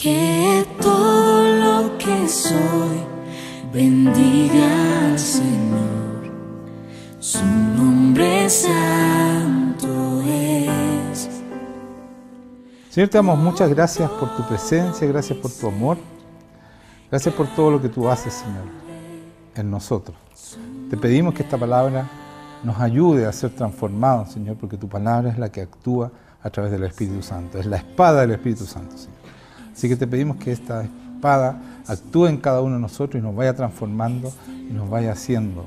Que todo lo que soy bendiga al Señor, su nombre santo es. Señor, te damos muchas gracias por tu presencia, gracias por tu amor, gracias por todo lo que tú haces, Señor, en nosotros. Te pedimos que esta palabra nos ayude a ser transformados, Señor, porque tu palabra es la que actúa a través del Espíritu Santo, es la espada del Espíritu Santo, Señor. Así que te pedimos que esta espada actúe en cada uno de nosotros y nos vaya transformando y nos vaya haciendo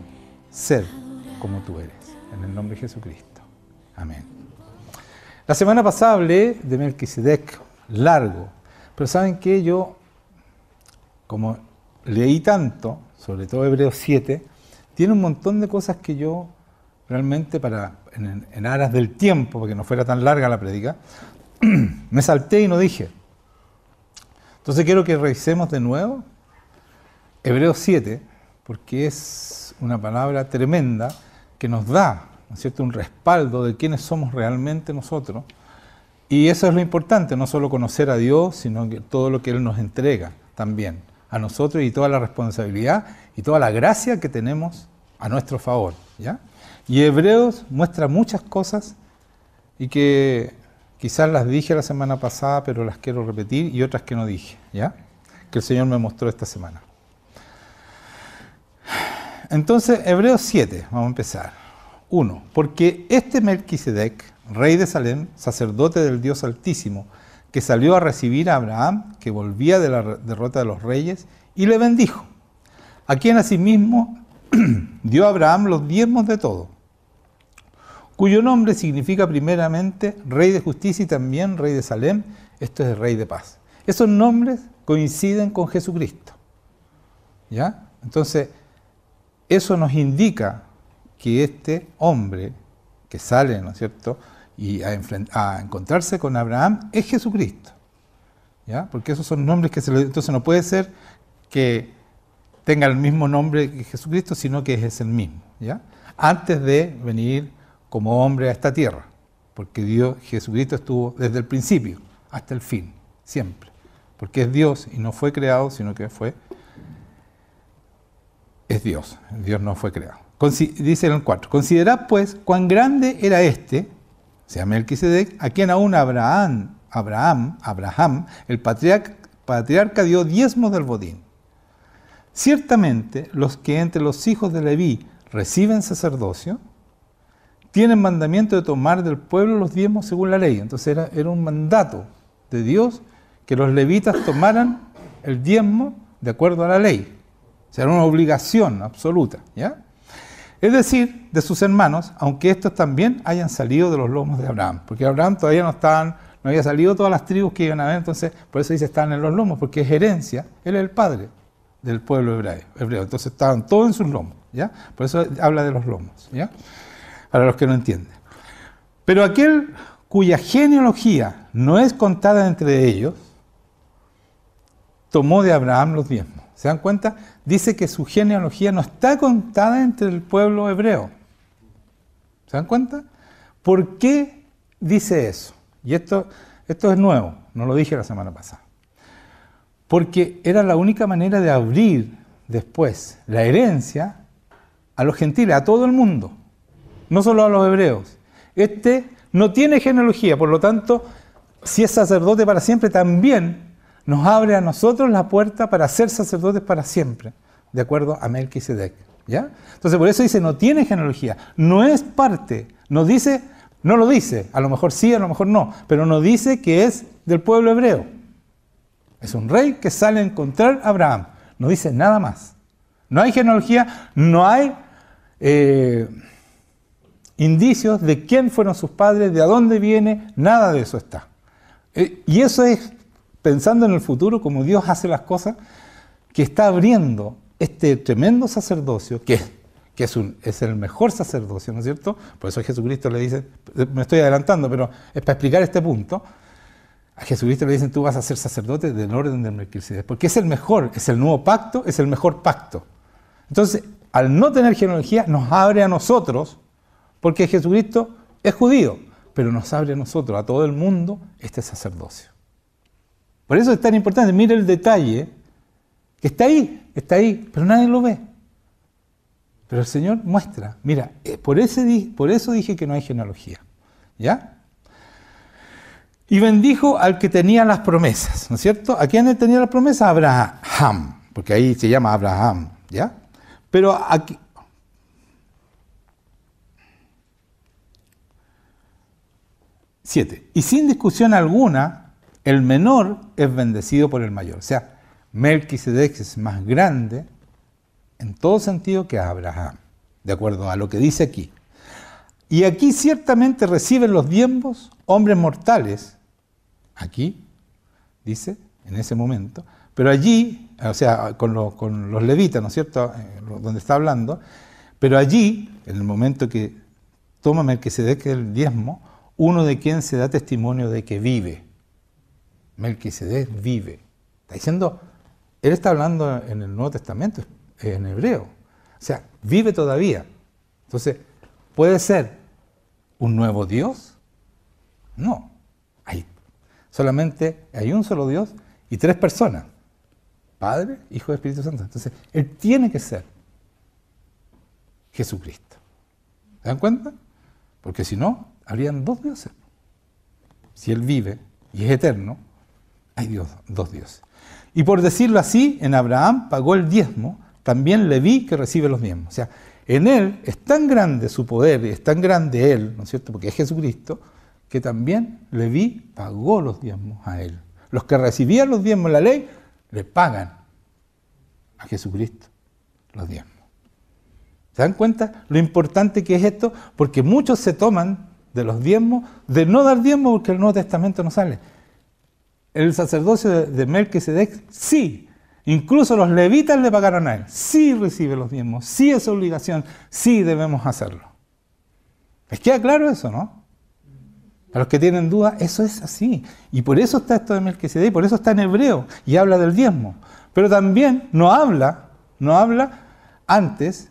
ser como tú eres. En el nombre de Jesucristo. Amén. La semana pasada hablé de Melquisedec, largo, pero ¿saben qué? Yo, como leí tanto, sobre todo Hebreos 7, tiene un montón de cosas que yo realmente en aras del tiempo, porque no fuera tan larga la prédica, me salté y no dije. Entonces quiero que revisemos de nuevo Hebreos 7, porque es una palabra tremenda que nos da, ¿no es cierto?, un respaldo de quiénes somos realmente nosotros. Y eso es lo importante, no solo conocer a Dios, sino que todo lo que Él nos entrega también a nosotros y toda la responsabilidad y toda la gracia que tenemos a nuestro favor, ¿ya? Y Hebreos muestra muchas cosas y que quizás las dije la semana pasada, pero las quiero repetir, y otras que no dije, ¿ya? Que el Señor me mostró esta semana. Entonces, Hebreos 7, vamos a empezar. 1. Porque este Melquisedec, rey de Salem, sacerdote del Dios Altísimo, que salió a recibir a Abraham, que volvía de la derrota de los reyes, y le bendijo, a quien asimismo dio a Abraham los diezmos de todo, cuyo nombre significa primeramente Rey de Justicia y también Rey de Salem, esto es el Rey de Paz. Esos nombres coinciden con Jesucristo, ¿ya? Entonces, eso nos indica que este hombre que sale, ¿no es cierto?, y a encontrarse con Abraham es Jesucristo, ¿ya? Porque esos son nombres que entonces no puede ser que tenga el mismo nombre que Jesucristo, sino que es el mismo, ¿ya? Antes de venir como hombre a esta tierra, porque Jesucristo estuvo desde el principio hasta el fin, siempre, porque es Dios y no fue creado, sino que es Dios. Dios no fue creado. Dice en el 4, considerad pues cuán grande era este, o sea, Melquisedec, a quien aún Abraham, el patriarca dio diezmos del botín. Ciertamente, los que entre los hijos de Leví reciben sacerdocio, tienen mandamiento de tomar del pueblo los diezmos según la ley. Entonces era un mandato de Dios que los levitas tomaran el diezmo de acuerdo a la ley. O sea, era una obligación absoluta, ¿ya? Es decir, de sus hermanos, aunque estos también hayan salido de los lomos de Abraham, porque Abraham todavía no había salido todas las tribus que iban a ver, entonces por eso dice estaban en los lomos, porque es herencia, él es el padre del pueblo hebreo, entonces estaban todos en sus lomos, ¿ya? Por eso habla de los lomos, ¿ya? Para los que no entienden. Pero aquel cuya genealogía no es contada entre ellos, tomó de Abraham los diezmos. ¿Se dan cuenta? Dice que su genealogía no está contada entre el pueblo hebreo. ¿Se dan cuenta? ¿Por qué dice eso? Y esto es nuevo, no lo dije la semana pasada. Porque era la única manera de abrir después la herencia a los gentiles, a todo el mundo, no solo a los hebreos. Este no tiene genealogía, por lo tanto, si es sacerdote para siempre, también nos abre a nosotros la puerta para ser sacerdotes para siempre, de acuerdo a Melquisedec, ¿ya? Entonces, por eso dice, no tiene genealogía, no es parte, no lo dice, a lo mejor sí, a lo mejor no, pero no dice que es del pueblo hebreo. Es un rey que sale a encontrar a Abraham, no dice nada más. No hay genealogía, no hay indicios de quién fueron sus padres, de a dónde viene, nada de eso está. Y eso es pensando en el futuro, como Dios hace las cosas, que está abriendo este tremendo sacerdocio, que es el mejor sacerdocio, ¿no es cierto? Por eso Jesucristo le dice, me estoy adelantando, pero es para explicar este punto. A Jesucristo le dicen, tú vas a ser sacerdote del orden del Melquisedec, porque es el mejor, es el nuevo pacto, es el mejor pacto. Entonces, al no tener genealogía, nos abre a nosotros, porque Jesucristo es judío, pero nos abre a nosotros, a todo el mundo, este sacerdocio. Por eso es tan importante. Mira el detalle, que está ahí, pero nadie lo ve. Pero el Señor muestra. Mira, por eso dije que no hay genealogía. ¿Ya? Y bendijo al que tenía las promesas, ¿no es cierto? ¿A quién tenía las promesas? A Abraham, porque ahí se llama Abraham, ¿ya? Pero aquí... 7. Y sin discusión alguna, el menor es bendecido por el mayor. O sea, Melquisedec es más grande en todo sentido que Abraham, de acuerdo a lo que dice aquí. Y aquí ciertamente reciben los diezmos hombres mortales, aquí, dice, en ese momento, pero allí, o sea, con los levitas, ¿no es cierto?, donde está hablando, pero allí, en el momento que toma Melquisedec el diezmo, uno de quien se da testimonio de que vive. Melquisedec vive. Está diciendo, él está hablando en el Nuevo Testamento, en hebreo. O sea, vive todavía. Entonces, ¿puede ser un nuevo Dios? No. Solamente hay un solo Dios y 3 personas. Padre, Hijo y Espíritu Santo. Entonces, él tiene que ser Jesucristo. ¿Se dan cuenta? Porque si no, habrían 2 dioses. Si él vive y es eterno, hay 2 dioses. Y por decirlo así, en Abraham pagó el diezmo, también Leví que recibe los diezmos. O sea, en él es tan grande su poder y es tan grande él, ¿no es cierto?, porque es Jesucristo, que también Leví pagó los diezmos a él. Los que recibían los diezmos en la ley, le pagan a Jesucristo los diezmos. ¿Se dan cuenta lo importante que es esto? Porque muchos se toman de los diezmos, de no dar diezmos porque el Nuevo Testamento no sale. El sacerdocio de Melquisedec, sí. Incluso los levitas le pagaron a él. Sí recibe los diezmos, sí es obligación, sí debemos hacerlo. ¿Les queda claro eso, no? Para los que tienen dudas, eso es así. Y por eso está esto de Melquisedec, por eso está en hebreo y habla del diezmo. Pero también no habla antes,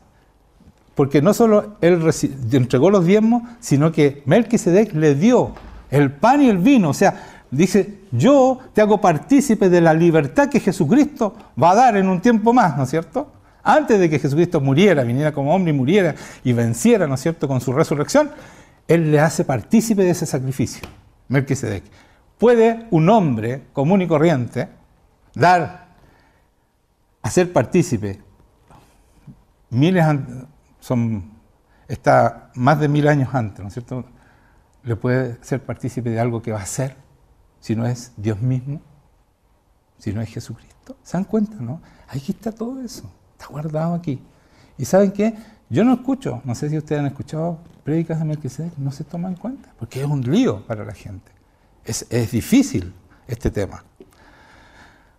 porque no solo él entregó los diezmos, sino que Melquisedec le dio el pan y el vino. O sea, dice, yo te hago partícipe de la libertad que Jesucristo va a dar en un tiempo más, ¿no es cierto? Antes de que Jesucristo muriera, viniera como hombre y muriera y venciera, ¿no es cierto?, con su resurrección, él le hace partícipe de ese sacrificio, Melquisedec. ¿Puede un hombre común y corriente hacer partícipe está más de 1000 años antes, ¿no es cierto? Le puede ser partícipe de algo que va a ser, si no es Dios mismo, si no es Jesucristo. ¿Se dan cuenta, no? Aquí está todo eso, está guardado aquí. ¿Y saben qué? Yo no escucho, no sé si ustedes han escuchado prédicas de Melquisedec, no se toman en cuenta, porque es un lío para la gente. Es difícil este tema.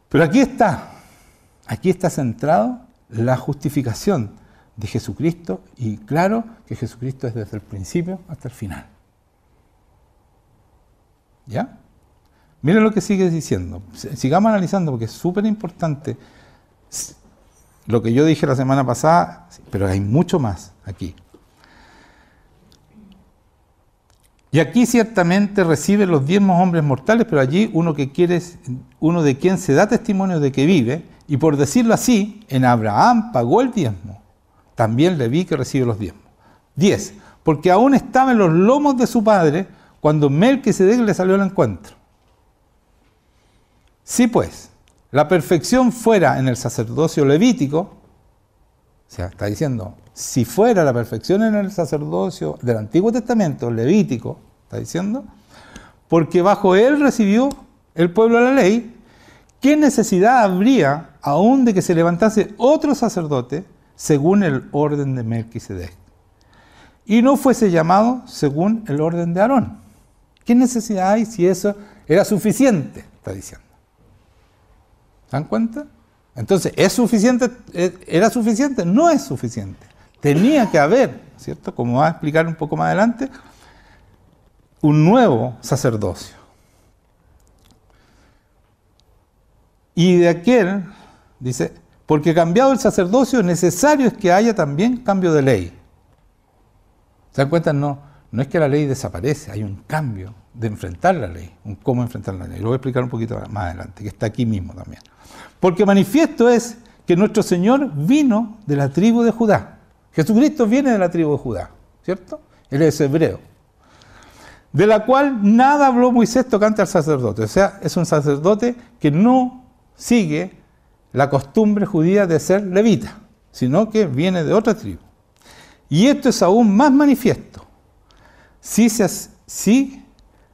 Pero aquí está centrado la justificación de Jesucristo, y claro que Jesucristo es desde el principio hasta el final. ¿Ya? Miren lo que sigue diciendo. Sigamos analizando porque es súper importante lo que yo dije la semana pasada, pero hay mucho más aquí. Y aquí ciertamente reciben los diezmos hombres mortales, pero allí uno de quien se da testimonio de que vive, y por decirlo así, en Abraham pagó el diezmo. También Leví que recibe los diezmos. 10. Porque aún estaba en los lomos de su padre cuando Melquisedec le salió al encuentro. Si pues la perfección fuera en el sacerdocio levítico, o sea, está diciendo, si fuera la perfección en el sacerdocio del Antiguo Testamento levítico, está diciendo, porque bajo él recibió el pueblo la ley, ¿qué necesidad habría aún de que se levantase otro sacerdote según el orden de Melquisedec y no fuese llamado según el orden de Aarón? ¿Qué necesidad hay si eso era suficiente? Está diciendo. ¿Se dan cuenta? Entonces, ¿es suficiente? ¿Era suficiente? No es suficiente. Tenía que haber, ¿cierto?, como va a explicar un poco más adelante, un nuevo sacerdocio. Y de aquel, dice, porque cambiado el sacerdocio, necesario es que haya también cambio de ley. ¿Se dan cuenta? No es que la ley desaparece, hay un cambio de enfrentar la ley, un cómo enfrentar la ley. Lo voy a explicar un poquito más adelante, que está aquí mismo también. Porque manifiesto es que nuestro Señor vino de la tribu de Judá. Jesucristo viene de la tribu de Judá, ¿cierto? Él es hebreo. De la cual nada habló Moisés tocante al sacerdote. O sea, es un sacerdote que no sigue la costumbre judía de ser levita, sino que viene de otra tribu. Y esto es aún más manifiesto. Si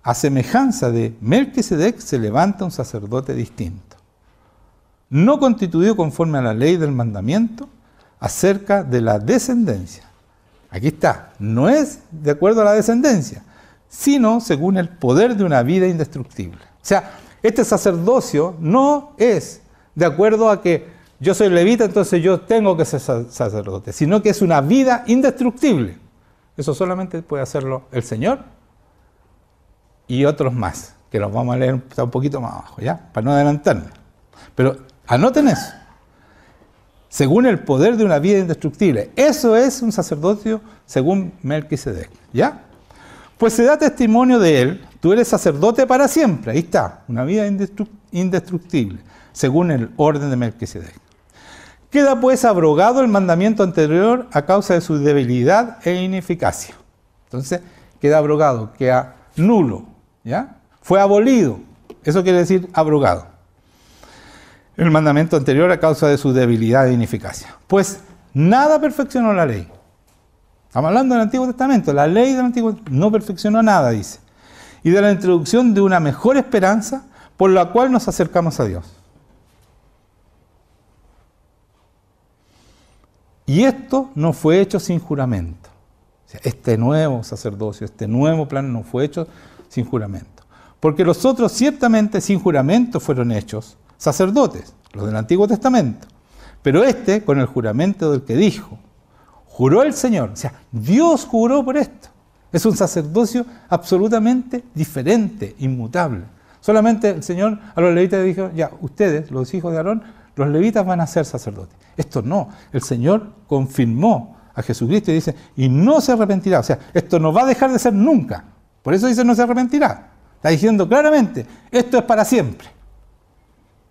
a semejanza de Melquisedec se levanta un sacerdote distinto, no constituido conforme a la ley del mandamiento, acerca de la descendencia. Aquí está, no es de acuerdo a la descendencia, sino según el poder de una vida indestructible. O sea, este sacerdocio no es de acuerdo a que yo soy levita, entonces yo tengo que ser sacerdote, sino que es una vida indestructible. Eso solamente puede hacerlo el Señor y otros más, que los vamos a leer un poquito más abajo, ¿ya? Para no adelantarme. Pero anoten eso. Según el poder de una vida indestructible. Eso es un sacerdocio según Melquisedec, ¿ya? Pues se da testimonio de él, tú eres sacerdote para siempre. Ahí está, una vida indestructible, según el orden de Melquisedec. Queda pues abrogado el mandamiento anterior a causa de su debilidad e ineficacia. Entonces, queda abrogado, queda nulo, ¿ya? Fue abolido. Eso quiere decir abrogado. El mandamiento anterior a causa de su debilidad e ineficacia. Pues nada perfeccionó la ley. Estamos hablando del Antiguo Testamento. La ley del Antiguo Testamento no perfeccionó nada, dice. Y de la introducción de una mejor esperanza por la cual nos acercamos a Dios. Y esto no fue hecho sin juramento. O sea, este nuevo sacerdocio, este nuevo plan no fue hecho sin juramento. Porque los otros ciertamente sin juramento fueron hechos sacerdotes, los del Antiguo Testamento. Pero este con el juramento del que dijo, juró el Señor. O sea, Dios juró por esto. Es un sacerdocio absolutamente diferente, inmutable. Solamente el Señor a los levitas dijo, ya, ustedes, los hijos de Aarón, los levitas van a ser sacerdotes. Esto no. El Señor confirmó a Jesucristo y dice, y no se arrepentirá. O sea, esto no va a dejar de ser nunca. Por eso dice, no se arrepentirá. Está diciendo claramente, esto es para siempre.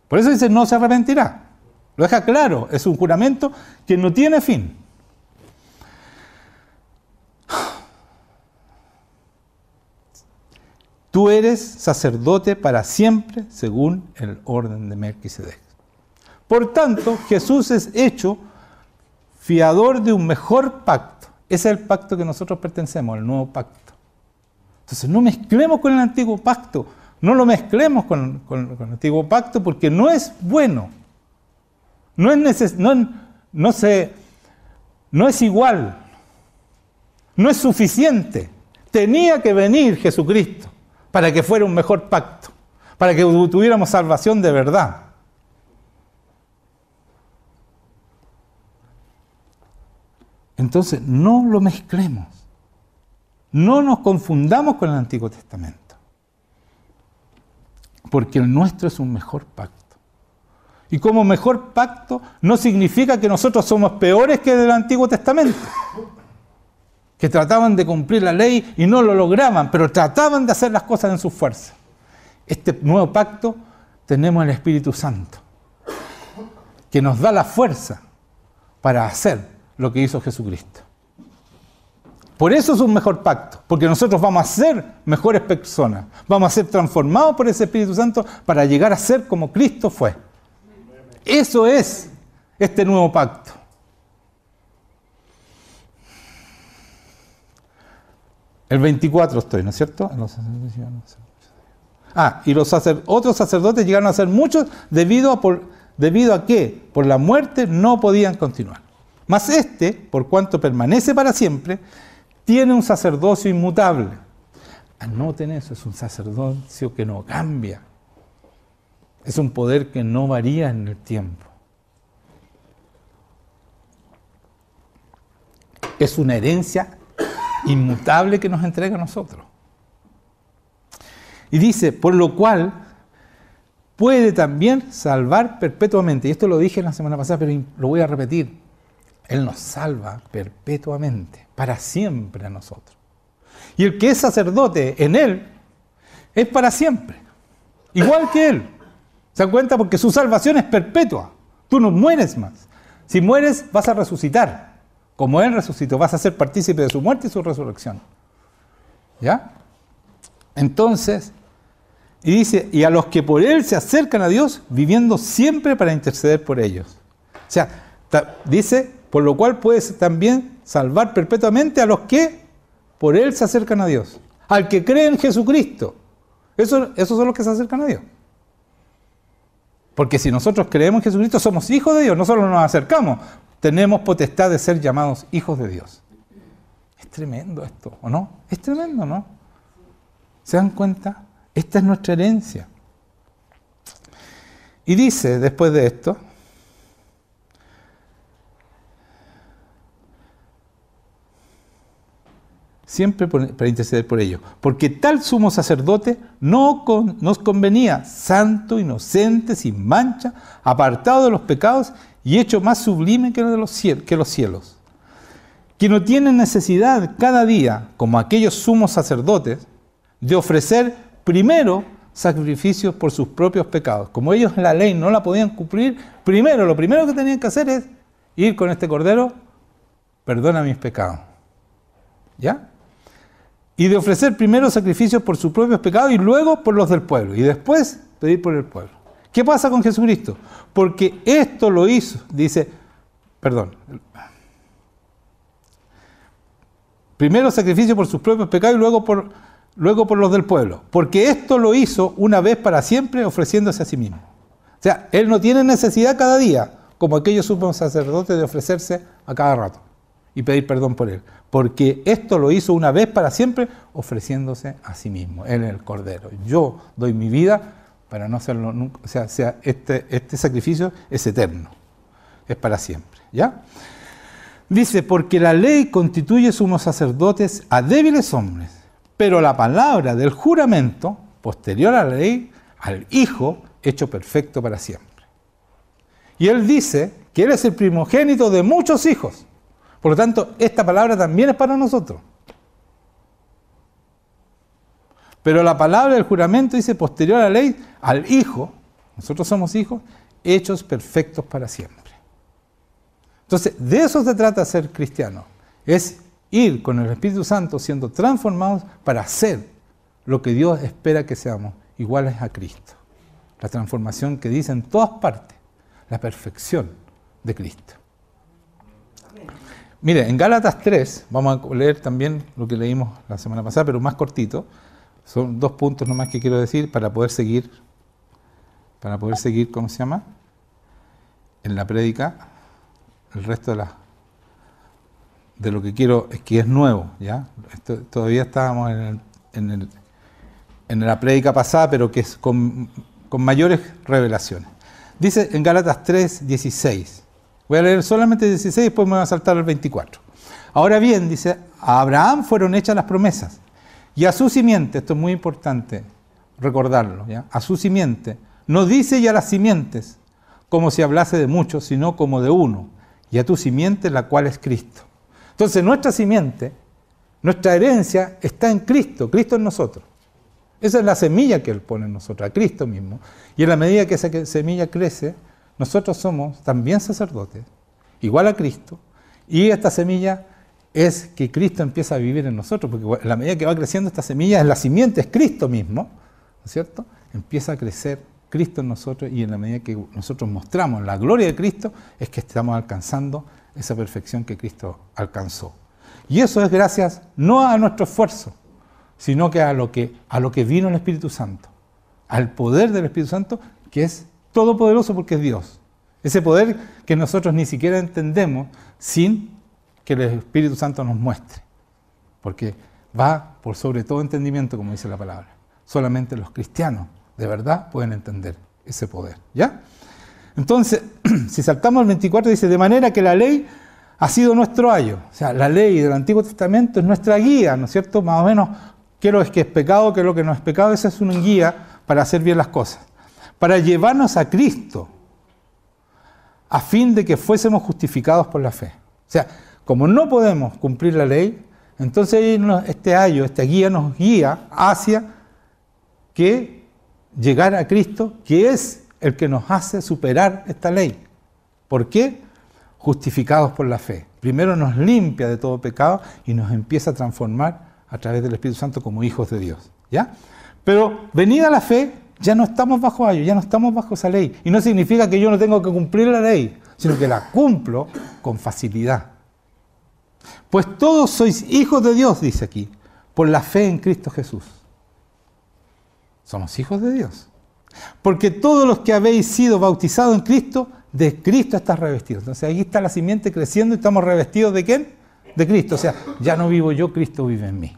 Por eso dice, no se arrepentirá. Lo deja claro, es un juramento que no tiene fin. Tú eres sacerdote para siempre según el orden de Melquisedec. Por tanto, Jesús es hecho fiador de un mejor pacto. Ese es el pacto que nosotros pertenecemos, el nuevo pacto. Entonces no mezclemos con el antiguo pacto. No lo mezclemos con el antiguo pacto porque no es bueno. No es igual. No es suficiente. Tenía que venir Jesucristo para que fuera un mejor pacto, para que tuviéramos salvación de verdad. Entonces, no lo mezclemos. No nos confundamos con el Antiguo Testamento. Porque el nuestro es un mejor pacto. Y como mejor pacto no significa que nosotros somos peores que del Antiguo Testamento. Que trataban de cumplir la ley y no lo lograban, pero trataban de hacer las cosas en su fuerza. Este nuevo pacto tenemos el Espíritu Santo, que nos da la fuerza para hacer lo que hizo Jesucristo. Por eso es un mejor pacto, porque nosotros vamos a ser mejores personas, vamos a ser transformados por ese Espíritu Santo para llegar a ser como Cristo fue. Eso es este nuevo pacto. El 24 estoy, ¿no es cierto? Y los otros sacerdotes llegaron a ser muchos debido a que por la muerte no podían continuar. Mas este, por cuanto permanece para siempre, tiene un sacerdocio inmutable. Anoten eso, es un sacerdocio que no cambia. Es un poder que no varía en el tiempo. Es una herencia inmutable que nos entrega a nosotros. Y dice, por lo cual puede también salvar perpetuamente. Y esto lo dije la semana pasada, pero lo voy a repetir. Él nos salva perpetuamente, para siempre a nosotros. Y el que es sacerdote en Él es para siempre. Igual que Él. ¿Se dan cuenta? Porque su salvación es perpetua. Tú no mueres más. Si mueres, vas a resucitar. Como Él resucitó, vas a ser partícipe de su muerte y su resurrección. ¿Ya? Entonces, y dice, y a los que por Él se acercan a Dios, viviendo siempre para interceder por ellos. O sea, dice, por lo cual puedes también salvar perpetuamente a los que por Él se acercan a Dios. Al que cree en Jesucristo. Esos son los que se acercan a Dios. Porque si nosotros creemos en Jesucristo, somos hijos de Dios, no solo nos acercamos, tenemos potestad de ser llamados hijos de Dios. Es tremendo esto, ¿o no? Es tremendo, ¿no? ¿Se dan cuenta? Esta es nuestra herencia. Y dice, después de esto, siempre para interceder por ellos, porque tal sumo sacerdote nos convenía, santo, inocente, sin mancha, apartado de los pecados y hecho más sublime que los cielos, que no tiene necesidad cada día, como aquellos sumos sacerdotes, de ofrecer primero sacrificios por sus propios pecados. Como ellos la ley no la podían cumplir, lo primero que tenían que hacer es ir con este cordero, perdona mis pecados. ¿Ya? Y de ofrecer primero sacrificios por sus propios pecados y luego por los del pueblo. Y después pedir por el pueblo. ¿Qué pasa con Jesucristo? Porque esto lo hizo, dice, primero sacrificio por sus propios pecados y luego por los del pueblo. Porque esto lo hizo una vez para siempre ofreciéndose a sí mismo. O sea, Él no tiene necesidad cada día, como aquellos sumos sacerdotes, de ofrecerse a cada rato y pedir perdón por Él. Porque esto lo hizo una vez para siempre, ofreciéndose a sí mismo. Él es el Cordero. Yo doy mi vida para no hacerlo nunca. O sea, este sacrificio es eterno. Es para siempre. ¿Ya? Dice, porque la ley constituye sumos sacerdotes a débiles hombres, pero la palabra del juramento, posterior a la ley, al Hijo, hecho perfecto para siempre. Y Él dice que Él es el primogénito de muchos hijos. Por lo tanto, esta palabra también es para nosotros. Pero la palabra del juramento dice, posterior a la ley, al Hijo, nosotros somos hijos, hechos perfectos para siempre. Entonces, de eso se trata ser cristiano. Es ir con el Espíritu Santo siendo transformados para ser lo que Dios espera que seamos, iguales a Cristo. La transformación que dice en todas partes, la perfección de Cristo. Mire, en Gálatas 3, vamos a leer también lo que leímos la semana pasada, pero más cortito. Son 2 puntos nomás que quiero decir para poder seguir, ¿cómo se llama? En la prédica, el resto de lo que quiero es que es nuevo, ¿ya? Todavía estábamos en la prédica pasada, pero que es con mayores revelaciones. Dice en Gálatas 3, 16. Voy a leer solamente el 16 y después me voy a saltar al 24. Ahora bien, dice, a Abraham fueron hechas las promesas. Y a su simiente, esto es muy importante recordarlo, ¿ya? A su simiente, no dice ya las simientes, como si hablase de muchos, sino como de uno. Y a tu simiente, la cual es Cristo. Entonces, nuestra simiente, nuestra herencia está en Cristo, Cristo en nosotros. Esa es la semilla que Él pone en nosotros, a Cristo mismo. Y en la medida que esa semilla crece, nosotros somos también sacerdotes, igual a Cristo, y esta semilla es que Cristo empieza a vivir en nosotros, porque en la medida que va creciendo esta semilla, en la simiente es Cristo mismo, ¿no es cierto? Empieza a crecer Cristo en nosotros y en la medida que nosotros mostramos la gloria de Cristo, es que estamos alcanzando esa perfección que Cristo alcanzó. Y eso es gracias no a nuestro esfuerzo, sino que a lo que vino el Espíritu Santo, al poder del Espíritu Santo, que es todopoderoso porque es Dios. Ese poder que nosotros ni siquiera entendemos sin que el Espíritu Santo nos muestre. Porque va por sobre todo entendimiento, como dice la palabra. Solamente los cristianos de verdad pueden entender ese poder. ¿Ya? Entonces, si saltamos al 24, dice, de manera que la ley ha sido nuestro ayo. O sea, la ley del Antiguo Testamento es nuestra guía, ¿no es cierto? Más o menos, qué es lo que es pecado, qué es lo que no es pecado. Esa es una guía para hacer bien las cosas. Para llevarnos a Cristo, a fin de que fuésemos justificados por la fe. O sea, como no podemos cumplir la ley, entonces este ayo, esta guía nos guía hacia que llegar a Cristo, que es el que nos hace superar esta ley. ¿Por qué? Justificados por la fe. Primero nos limpia de todo pecado y nos empieza a transformar a través del Espíritu Santo como hijos de Dios. ¿Ya? Pero venida la fe, ya no estamos bajo ello, ya no estamos bajo esa ley. Y no significa que yo no tengo que cumplir la ley, sino que la cumplo con facilidad. Pues todos sois hijos de Dios, dice aquí, por la fe en Cristo Jesús. Somos hijos de Dios. Porque todos los que habéis sido bautizados en Cristo, de Cristo estás revestidos. Entonces ahí está la simiente creciendo y estamos revestidos ¿de quién? De Cristo. O sea, ya no vivo yo, Cristo vive en mí.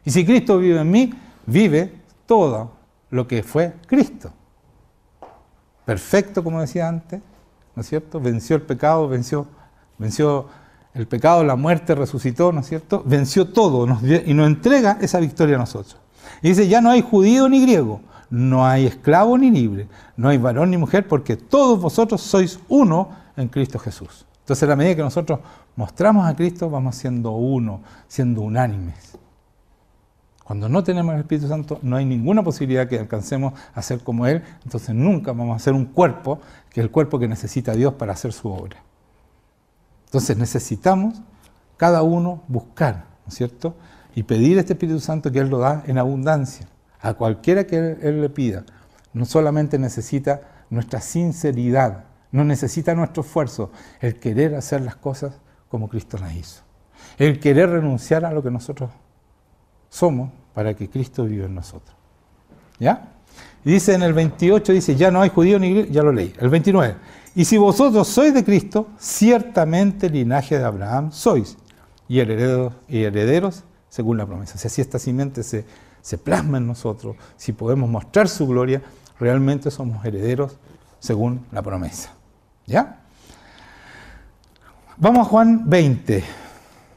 Y si Cristo vive en mí, vive todo lo que fue Cristo. Perfecto, como decía antes, ¿no es cierto? Venció el pecado, venció el pecado, la muerte, resucitó, ¿no es cierto? Venció todo y nos entrega esa victoria a nosotros. Y dice, ya no hay judío ni griego, no hay esclavo ni libre, no hay varón ni mujer, porque todos vosotros sois uno en Cristo Jesús. Entonces, a la medida que nosotros mostramos a Cristo, vamos siendo uno, siendo unánimes. Cuando no tenemos el Espíritu Santo, no hay ninguna posibilidad que alcancemos a ser como Él, entonces nunca vamos a ser un cuerpo, que es el cuerpo que necesita Dios para hacer su obra. Entonces necesitamos cada uno buscar, ¿no es cierto? Y pedir este Espíritu Santo que Él lo da en abundancia. A cualquiera que Él le pida, no solamente necesita nuestra sinceridad, no necesita nuestro esfuerzo, el querer hacer las cosas como Cristo las hizo. El querer renunciar a lo que nosotros somos para que Cristo viva en nosotros. ¿Ya? Y dice en el 28, dice, ya no hay judío ni griego, ya lo leí. El 29, y si vosotros sois de Cristo, ciertamente linaje de Abraham sois, y herederos según la promesa. O sea, si esta simiente se plasma en nosotros, si podemos mostrar su gloria, realmente somos herederos según la promesa. ¿Ya? Vamos a Juan 20.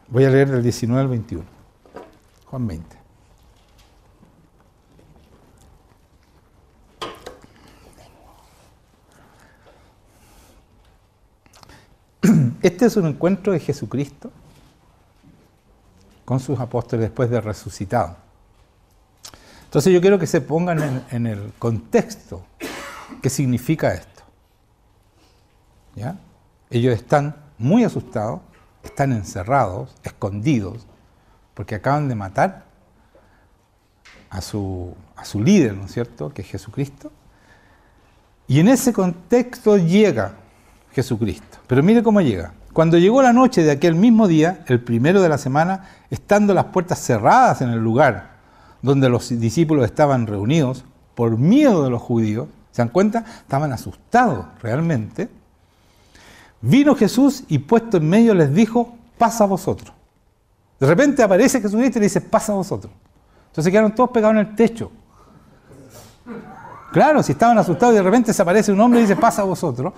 Voy a leer del 19 al 21. Juan 20. Este es un encuentro de Jesucristo con sus apóstoles después de resucitado. Entonces yo quiero que se pongan en el contexto qué significa esto. ¿Ya? Ellos están muy asustados, están encerrados, escondidos, porque acaban de matar a su líder, ¿no es cierto?, que es Jesucristo. Y en ese contexto llega Jesucristo. Pero mire cómo llega. Cuando llegó la noche de aquel mismo día, el primero de la semana, estando las puertas cerradas en el lugar donde los discípulos estaban reunidos, por miedo de los judíos, ¿se dan cuenta? Estaban asustados realmente. Vino Jesús y puesto en medio les dijo, pasa a vosotros. De repente aparece Jesucristo y le dice, pasa a vosotros. Entonces quedaron todos pegados en el techo. Claro, si estaban asustados y de repente se aparece un hombre y dice, pasa a vosotros.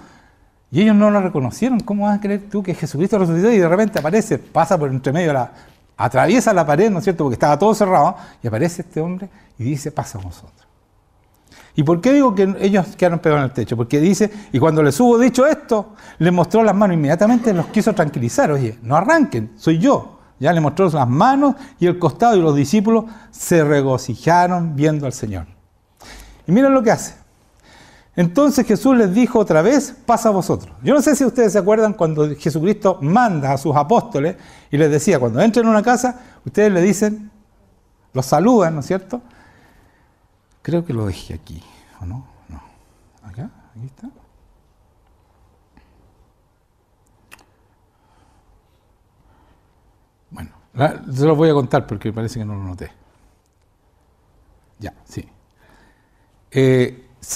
Y ellos no lo reconocieron. ¿Cómo vas a creer tú que Jesucristo resucitó y de repente aparece, pasa por entre medio, atraviesa la pared, ¿no es cierto? Porque estaba todo cerrado, y aparece este hombre y dice, pasa a vosotros. ¿Y por qué digo que ellos quedaron pegados en el techo? Porque dice, y cuando les hubo dicho esto, les mostró las manos, inmediatamente los quiso tranquilizar. Oye, no arranquen, soy yo. Ya le mostró las manos y el costado, y los discípulos se regocijaron viendo al Señor. Y miren lo que hace. Entonces Jesús les dijo otra vez, pasa a vosotros. Yo no sé si ustedes se acuerdan cuando Jesucristo manda a sus apóstoles y les decía, cuando entren a una casa, ustedes le dicen, los saludan, ¿no es cierto? Creo que lo dejé aquí, ¿o no? No. ¿Acá? ¿Aquí está? Bueno, se los voy a contar porque parece que no lo noté. Ya, sí.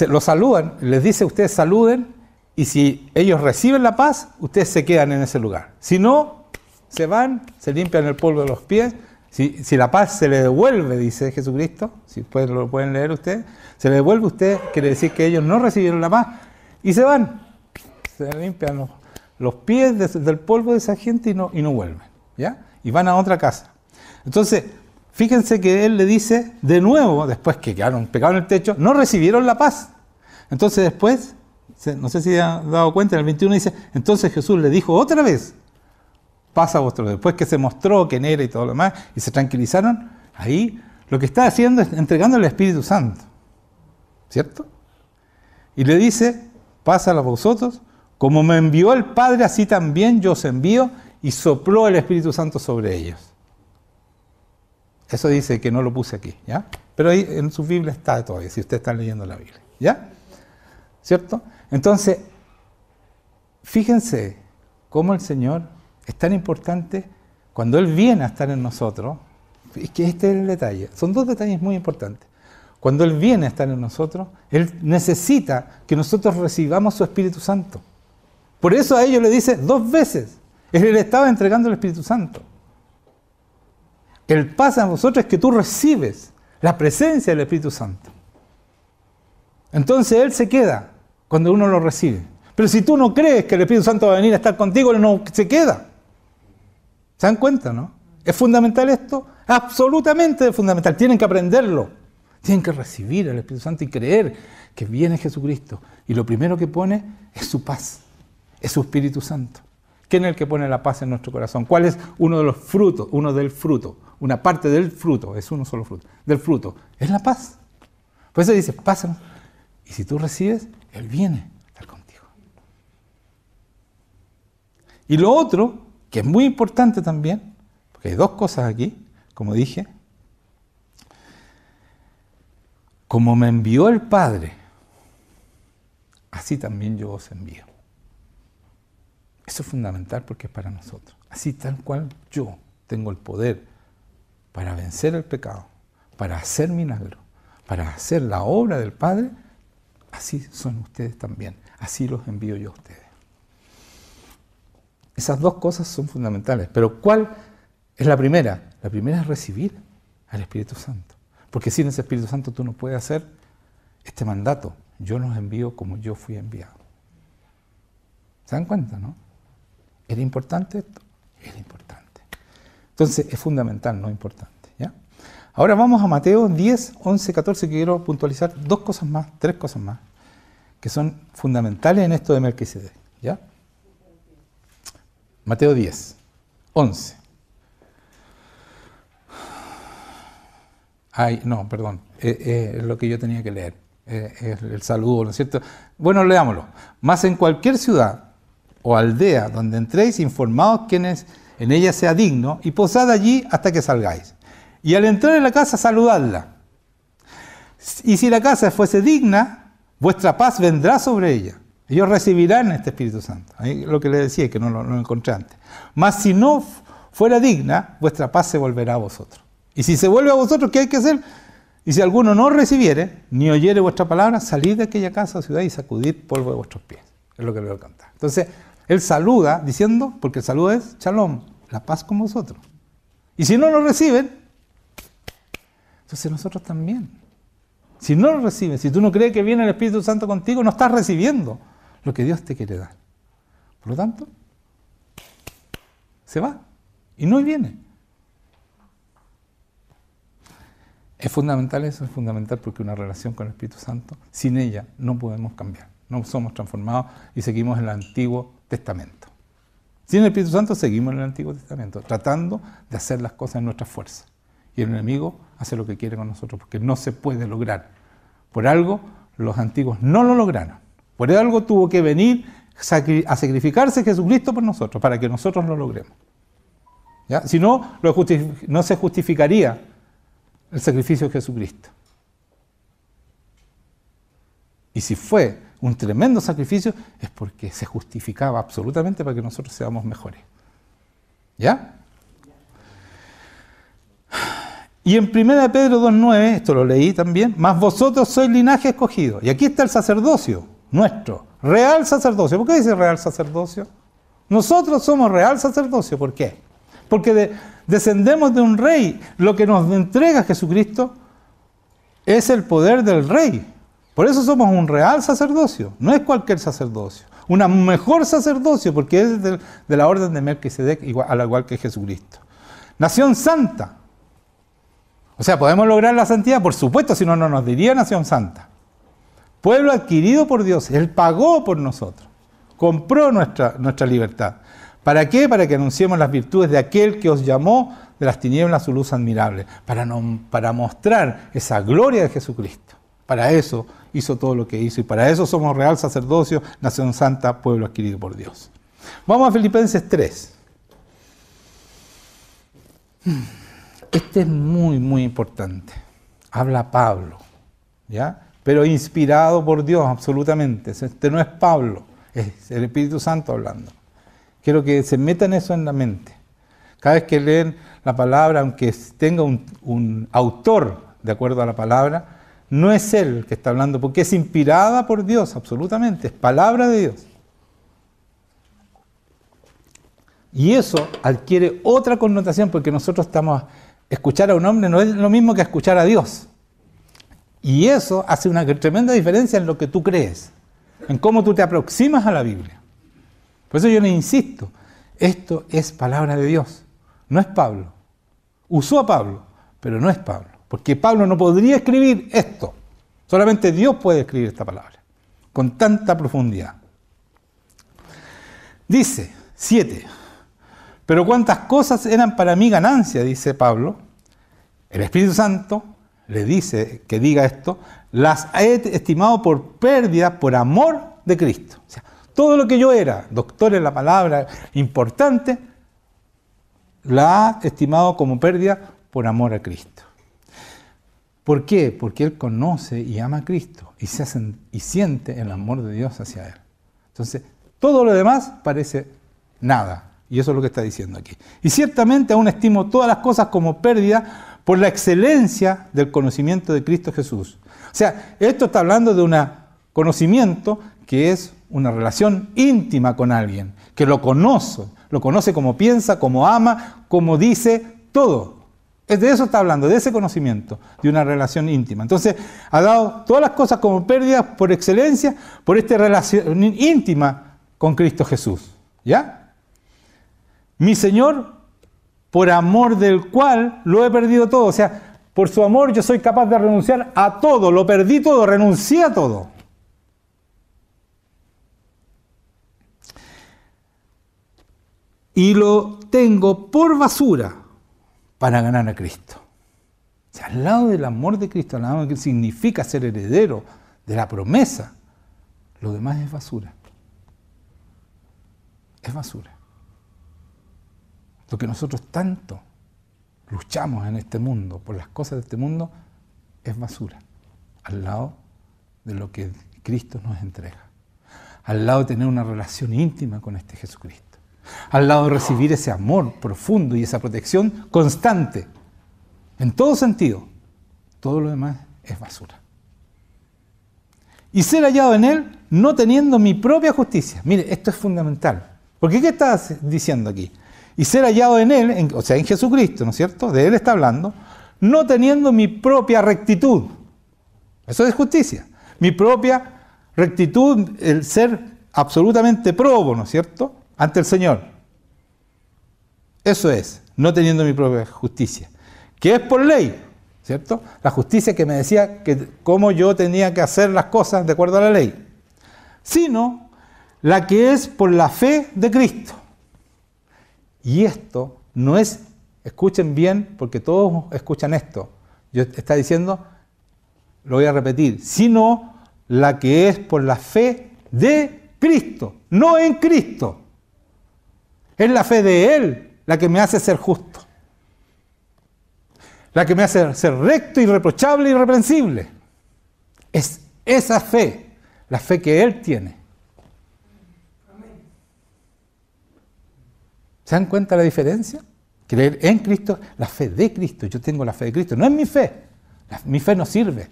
Los saludan, les dice, ustedes saluden, y si ellos reciben la paz, ustedes se quedan en ese lugar. Si no, se van, se limpian el polvo de los pies. Si la paz se le devuelve, dice Jesucristo, si después lo pueden leer ustedes, se le devuelve a ustedes, quiere decir que ellos no recibieron la paz, y se van. Se limpian los pies del polvo de esa gente y no vuelven. ¿Ya? Y van a otra casa. Entonces, fíjense que él le dice de nuevo, después que quedaron pegados en el techo, no recibieron la paz. Entonces después, no sé si se han dado cuenta, en el 21 dice, entonces Jesús le dijo otra vez, pasa a vosotros. Después que se mostró quién era y todo lo demás, y se tranquilizaron, ahí lo que está haciendo es entregando el Espíritu Santo, ¿cierto? Y le dice, pásala a vosotros, como me envió el Padre, así también yo os envío, y sopló el Espíritu Santo sobre ellos. Eso dice que no lo puse aquí, ¿ya? Pero ahí en su Biblia está todavía, si ustedes están leyendo la Biblia, ¿ya? ¿Cierto? Entonces, fíjense cómo el Señor es tan importante cuando Él viene a estar en nosotros. Es que este es el detalle. Son dos detalles muy importantes. Cuando Él viene a estar en nosotros, Él necesita que nosotros recibamos su Espíritu Santo. Por eso a ellos le dice 2 veces. Él le estaba entregando el Espíritu Santo. El pasa a vosotros es que tú recibes la presencia del Espíritu Santo. Entonces Él se queda cuando uno lo recibe. Pero si tú no crees que el Espíritu Santo va a venir a estar contigo, Él no se queda. ¿Se dan cuenta, no? ¿Es fundamental esto? Absolutamente fundamental. Tienen que aprenderlo. Tienen que recibir el Espíritu Santo y creer que viene Jesucristo. Y lo primero que pone es su paz. Es su Espíritu Santo. ¿Quién es el que pone la paz en nuestro corazón? ¿Cuál es uno de los frutos? Uno del fruto. Una parte del fruto. Es uno solo fruto. Del fruto. Es la paz. Por eso dice, pásanos. Y si tú recibes, Él viene a estar contigo. Y lo otro, que es muy importante también, porque hay 2 cosas aquí, como dije. Como me envió el Padre, así también yo os envío. Eso es fundamental porque es para nosotros. Así tal cual yo tengo el poder para vencer el pecado, para hacer milagros, para hacer la obra del Padre, así son ustedes también. Así los envío yo a ustedes. Esas 2 cosas son fundamentales. Pero ¿cuál es la primera? La primera es recibir al Espíritu Santo. Porque sin ese Espíritu Santo tú no puedes hacer este mandato. Yo los envío como yo fui enviado. ¿Se dan cuenta, no? ¿Era importante esto? Era importante. Entonces es fundamental, no importante, ¿ya? Ahora vamos a Mateo 10, 11, 14, que quiero puntualizar 2 cosas más, 3 cosas más, que son fundamentales en esto de Melquisedec, ¿ya? Mateo 10, 11. Ay, no, perdón, es lo que yo tenía que leer, es el saludo, ¿no es cierto? Bueno, leámoslo. Más en cualquier ciudad o aldea donde entréis, informaos quién es en ella sea digno, y posad allí hasta que salgáis. Y al entrar en la casa, saludadla. Y si la casa fuese digna, vuestra paz vendrá sobre ella. Ellos recibirán este Espíritu Santo. Ahí lo que les decía, que no lo encontré antes. Mas si no fuera digna, vuestra paz se volverá a vosotros. Y si se vuelve a vosotros, ¿qué hay que hacer? Y si alguno no recibiere, ni oyere vuestra palabra, salid de aquella casa o ciudad y sacudid polvo de vuestros pies. Es lo que le voy a cantar. Entonces, él saluda diciendo, porque el saludo es Shalom, la paz con vosotros. Y si no lo reciben, entonces nosotros también. Si no lo reciben, si tú no crees que viene el Espíritu Santo contigo, no estás recibiendo lo que Dios te quiere dar. Por lo tanto, se va y no viene. Es fundamental eso, es fundamental porque una relación con el Espíritu Santo, sin ella no podemos cambiar. No somos transformados y seguimos en el Antiguo Testamento. Sin el Espíritu Santo seguimos en el Antiguo Testamento, tratando de hacer las cosas en nuestra fuerza. Y el enemigo hace lo que quiere con nosotros, porque no se puede lograr. Por algo, los antiguos no lo lograron. Por algo tuvo que venir a sacrificarse Jesucristo por nosotros, para que nosotros lo logremos. ¿Ya? Si no, no se justificaría el sacrificio de Jesucristo. Y si fue un tremendo sacrificio, es porque se justificaba absolutamente para que nosotros seamos mejores. ¿Ya? Y en 1 Pedro 2.9, esto lo leí también, más vosotros sois linaje escogido. Y aquí está el sacerdocio, nuestro, real sacerdocio. ¿Por qué dice real sacerdocio? Nosotros somos real sacerdocio. ¿Por qué? Porque descendemos de un rey. Lo que nos entrega Jesucristo es el poder del rey. Por eso somos un real sacerdocio, no es cualquier sacerdocio. Un mejor sacerdocio, porque es de la orden de Melquisedec, al igual que Jesucristo. Nación santa. O sea, ¿podemos lograr la santidad? Por supuesto, si no, no nos diría nación santa. Pueblo adquirido por Dios, Él pagó por nosotros, compró nuestra libertad, ¿Para qué? Para que anunciemos las virtudes de aquel que os llamó de las tinieblas a su luz admirable, para mostrar esa gloria de Jesucristo. Para eso hizo todo lo que hizo y para eso somos real sacerdocio, nación santa, pueblo adquirido por Dios. Vamos a Filipenses 3. Este es muy, muy importante. Habla Pablo, ¿ya? Pero inspirado por Dios, absolutamente. Este no es Pablo, es el Espíritu Santo hablando. Quiero que se metan eso en la mente. Cada vez que leen la palabra, aunque tenga un autor de acuerdo a la palabra, no es él el que está hablando, porque es inspirada por Dios, absolutamente, es palabra de Dios. Y eso adquiere otra connotación, porque nosotros escuchar a un hombre no es lo mismo que escuchar a Dios. Y eso hace una tremenda diferencia en lo que tú crees, en cómo tú te aproximas a la Biblia. Por eso yo le insisto, esto es palabra de Dios, no es Pablo. Usó a Pablo, pero no es Pablo, porque Pablo no podría escribir esto. Solamente Dios puede escribir esta palabra, con tanta profundidad. Dice, 7, pero cuántas cosas eran para mí ganancia, dice Pablo, el Espíritu Santo le dice que diga esto, las he estimado por pérdida por amor de Cristo. O sea, todo lo que yo era, doctor en la palabra, importante, la ha estimado como pérdida por amor a Cristo. ¿Por qué? Porque él conoce y ama a Cristo y siente el amor de Dios hacia él. Entonces, todo lo demás parece nada. Y eso es lo que está diciendo aquí. Y ciertamente aún estimo todas las cosas como pérdida por la excelencia del conocimiento de Cristo Jesús. O sea, esto está hablando de un conocimiento que es una relación íntima con alguien, que lo conoce como piensa, como ama, como dice, todo. De eso está hablando, de ese conocimiento, de una relación íntima. Entonces, ha dado todas las cosas como pérdidas por excelencia, por esta relación íntima con Cristo Jesús. ¿Ya? Mi Señor, por amor del cual lo he perdido todo. O sea, por su amor yo soy capaz de renunciar a todo, lo perdí todo, renuncié a todo. Y lo tengo por basura para ganar a Cristo. O sea, al lado del amor de Cristo, al lado de que significa ser heredero de la promesa, lo demás es basura. Es basura. Lo que nosotros tanto luchamos en este mundo, por las cosas de este mundo, es basura. Al lado de lo que Cristo nos entrega. Al lado de tener una relación íntima con este Jesucristo. Al lado de recibir ese amor profundo y esa protección constante, en todo sentido, todo lo demás es basura. Y ser hallado en Él, no teniendo mi propia justicia. Mire, esto es fundamental. Porque ¿qué está diciendo aquí? Y ser hallado en Él, o sea, en Jesucristo, ¿no es cierto? De Él está hablando, no teniendo mi propia rectitud. Eso es justicia. Mi propia rectitud, el ser absolutamente probo, ¿no es cierto?, ante el Señor. Eso es, no teniendo mi propia justicia, que es por ley, ¿cierto? La justicia que me decía que cómo yo tenía que hacer las cosas de acuerdo a la ley, sino la que es por la fe de Cristo. Y esto no es, escuchen bien, porque todos escuchan esto, está diciendo, lo voy a repetir, sino la que es por la fe de Cristo, no en Cristo. Es la fe de Él la que me hace ser justo. La que me hace ser recto, irreprochable, irreprensible. Es esa fe, la fe que Él tiene. ¿Se dan cuenta la diferencia? Creer en Cristo, la fe de Cristo. Yo tengo la fe de Cristo, no es mi fe. Mi fe no sirve,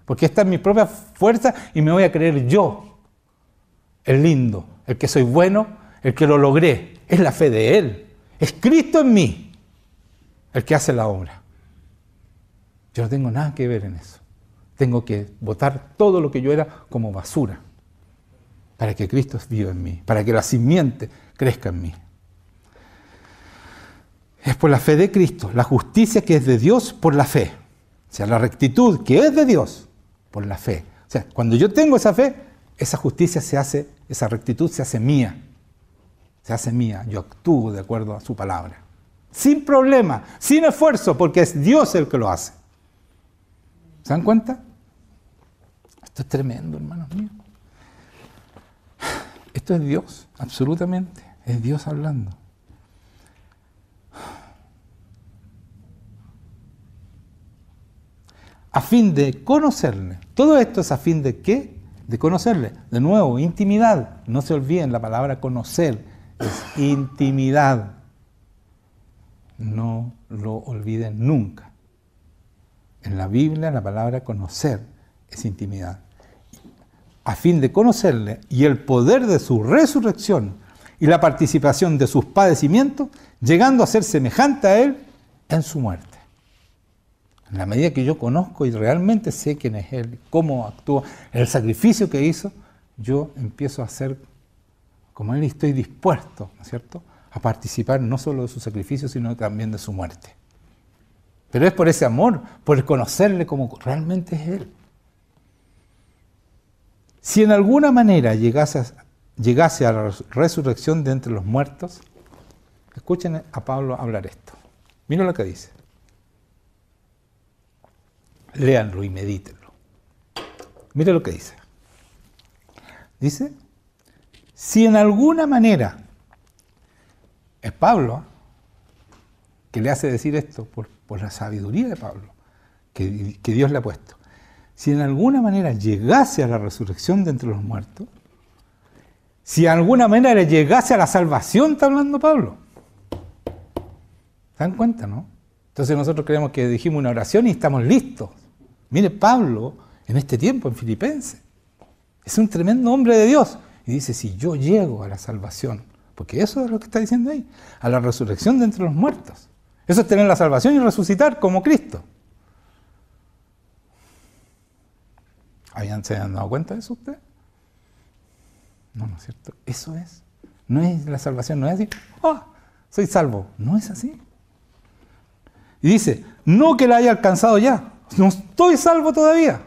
porque está en mi propia fuerza y me voy a creer yo, el lindo, el que soy bueno, el que lo logré. Es la fe de Él. Es Cristo en mí el que hace la obra. Yo no tengo nada que ver en eso. Tengo que botar todo lo que yo era como basura para que Cristo viva en mí, para que la simiente crezca en mí. Es por la fe de Cristo, la justicia que es de Dios por la fe. O sea, la rectitud que es de Dios por la fe. O sea, cuando yo tengo esa fe, esa justicia se hace, esa rectitud se hace mía. se hace mía, yo actúo de acuerdo a su palabra. Sin problema, sin esfuerzo, porque es Dios el que lo hace. ¿Se dan cuenta? Esto es tremendo, hermanos míos. Esto es Dios, absolutamente. Es Dios hablando. A fin de conocerle. Todo esto es a fin de ¿qué? De conocerle. De nuevo, intimidad. No se olviden, la palabra conocer es intimidad. No lo olviden nunca. En la Biblia la palabra conocer es intimidad. A fin de conocerle y el poder de su resurrección y la participación de sus padecimientos, llegando a ser semejante a Él en su muerte. En la medida que yo conozco y realmente sé quién es Él, cómo actúa, el sacrificio que hizo, yo empiezo a ser como Él y estoy dispuesto, ¿no es cierto?, a participar no solo de su sacrificio, sino también de su muerte. Pero es por ese amor, por conocerle como realmente es Él. Si en alguna manera llegase a la resurrección de entre los muertos, escuchen a Pablo hablar esto. Miren lo que dice. Léanlo y medítenlo. Miren lo que dice. Dice, si en alguna manera, es Pablo que le hace decir esto por la sabiduría de Pablo, que Dios le ha puesto. Si en alguna manera llegase a la resurrección de entre los muertos, si de alguna manera llegase a la salvación, está hablando Pablo. ¿Se dan cuenta, no? Entonces nosotros creemos que dijimos una oración y estamos listos. Mire, Pablo, en este tiempo, en Filipenses, es un tremendo hombre de Dios. Y dice, si yo llego a la salvación, porque eso es lo que está diciendo ahí, a la resurrección de entre los muertos. Eso es tener la salvación y resucitar como Cristo. ¿Se han dado cuenta de eso ustedes? No, no es cierto. Eso es. No es la salvación, no es decir, soy salvo. No es así. Y dice, no que la haya alcanzado ya. No estoy salvo todavía.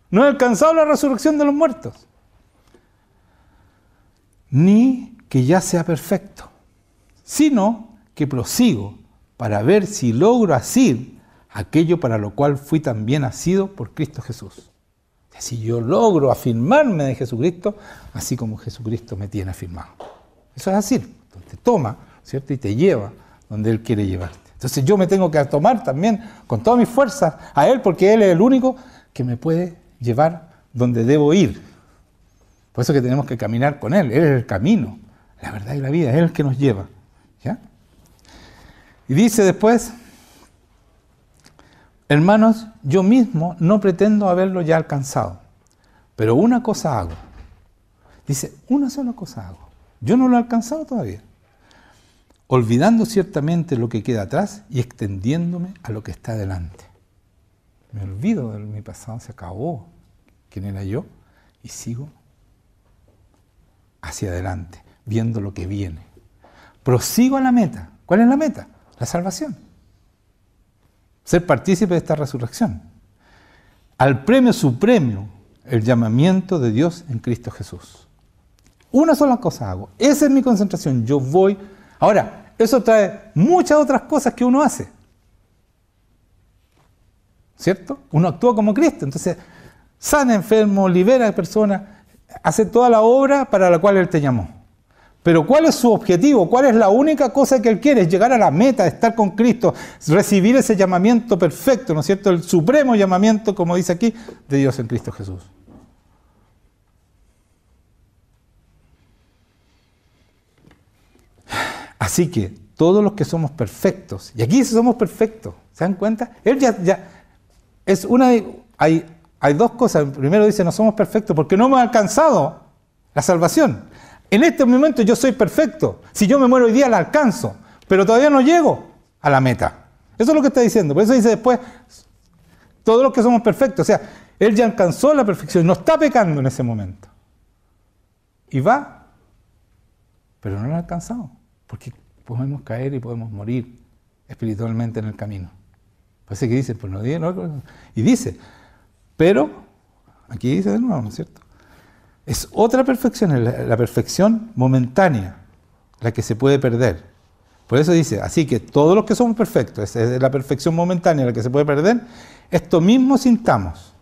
No he alcanzado la resurrección de los muertos. Ni que ya sea perfecto, sino que prosigo para ver si logro asir aquello para lo cual fui también asido por Cristo Jesús. Si yo logro afirmarme de Jesucristo, así como Jesucristo me tiene afirmado. Eso es así. Entonces te toma, ¿cierto? Y te lleva donde Él quiere llevarte. Entonces yo me tengo que tomar también con todas mis fuerzas a Él, porque Él es el único que me puede llevar donde debo ir. Por eso que tenemos que caminar con Él. Él es el camino, la verdad y la vida. Él es el que nos lleva. ¿Ya? Y dice después, hermanos, yo mismo no pretendo haberlo ya alcanzado, pero una cosa hago. Dice, una sola cosa hago. Yo no lo he alcanzado todavía. Olvidando ciertamente lo que queda atrás y extendiéndome a lo que está delante. Me olvido de mi pasado, se acabó quién era yo y sigo hacia adelante, viendo lo que viene. Prosigo a la meta. ¿Cuál es la meta? La salvación. Ser partícipe de esta resurrección. Al premio supremo, el llamamiento de Dios en Cristo Jesús. Una sola cosa hago. Esa es mi concentración. Yo voy. Ahora, eso trae muchas otras cosas que uno hace. ¿Cierto? Uno actúa como Cristo. Entonces, sana enfermos, libera a personas, hace toda la obra para la cual Él te llamó. Pero ¿cuál es su objetivo? ¿Cuál es la única cosa que Él quiere? Es llegar a la meta, estar con Cristo, recibir ese llamamiento perfecto, ¿no es cierto? El supremo llamamiento, como dice aquí, de Dios en Cristo Jesús. Así que todos los que somos perfectos, y aquí somos perfectos, ¿se dan cuenta? Él ya es una de, hay dos cosas. Primero dice, no somos perfectos porque no hemos alcanzado la salvación. En este momento yo soy perfecto. Si yo me muero hoy día la alcanzo, pero todavía no llego a la meta. Eso es lo que está diciendo. Por eso dice después, todos los que somos perfectos. O sea, Él ya alcanzó la perfección, no está pecando en ese momento. Y va, pero no lo ha alcanzado. Porque podemos caer y podemos morir espiritualmente en el camino. Parece que dice, pues no diga, no, y dice, pero, aquí dice de nuevo, ¿no es cierto? Es otra perfección, es la perfección momentánea, la que se puede perder. Por eso dice, así que todos los que somos perfectos, esa es la perfección momentánea, la que se puede perder, esto mismo sintamos.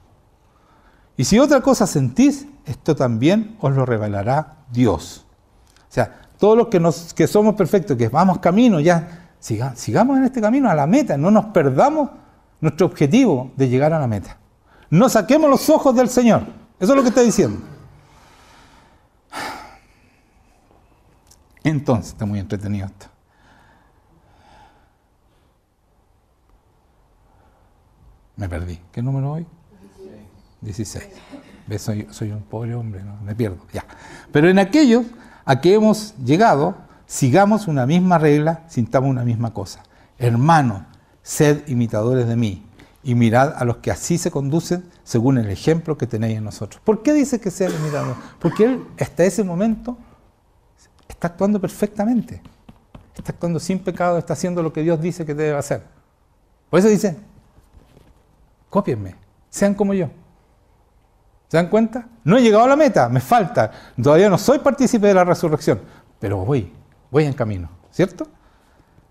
Y si otra cosa sentís, esto también os lo revelará Dios. O sea, todos los que somos perfectos, que vamos camino, ya sigamos en este camino a la meta, no nos perdamos nuestro objetivo de llegar a la meta. No saquemos los ojos del Señor. Eso es lo que está diciendo. Entonces, está muy entretenido esto. Me perdí. ¿Qué número hoy? 16. ¿Ves? Soy un pobre hombre, ¿no? Me pierdo. Ya. Pero en aquellos a que hemos llegado, sigamos una misma regla, sintamos una misma cosa. Hermanos, sed imitadores de mí, y mirad a los que así se conducen según el ejemplo que tenéis en nosotros. ¿Por qué dice que sean imitadores? Porque él, hasta ese momento, está actuando perfectamente. Está actuando sin pecado, está haciendo lo que Dios dice que debe hacer. Por eso dice, cópienme, sean como yo. ¿Se dan cuenta? No he llegado a la meta, me falta. Todavía no soy partícipe de la resurrección, pero voy en camino, ¿cierto?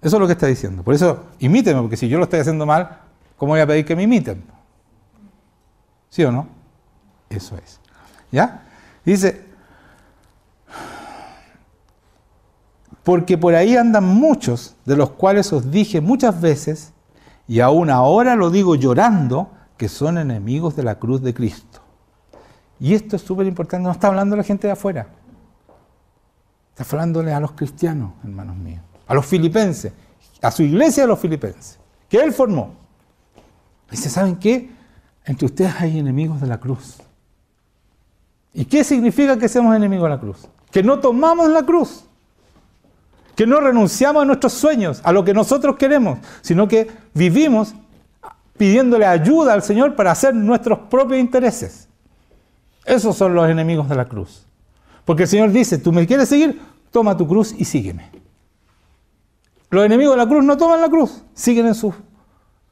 Eso es lo que está diciendo. Por eso, imítenme, porque si yo lo estoy haciendo mal, ¿cómo voy a pedir que me imiten? ¿Sí o no? Eso es. ¿Ya? Dice, porque por ahí andan muchos, de los cuales os dije muchas veces, y aún ahora lo digo llorando, que son enemigos de la cruz de Cristo. Y esto es súper importante, no está hablando la gente de afuera. Está hablándole a los cristianos, hermanos míos, a los filipenses, a su iglesia de los filipenses, que él formó. Dice, ¿saben qué? Entre ustedes hay enemigos de la cruz. ¿Y qué significa que seamos enemigos de la cruz? Que no tomamos la cruz. Que no renunciamos a nuestros sueños, a lo que nosotros queremos, sino que vivimos pidiéndole ayuda al Señor para hacer nuestros propios intereses. Esos son los enemigos de la cruz. Porque el Señor dice, ¿tú me quieres seguir? Toma tu cruz y sígueme. Los enemigos de la cruz no toman la cruz, siguen en sus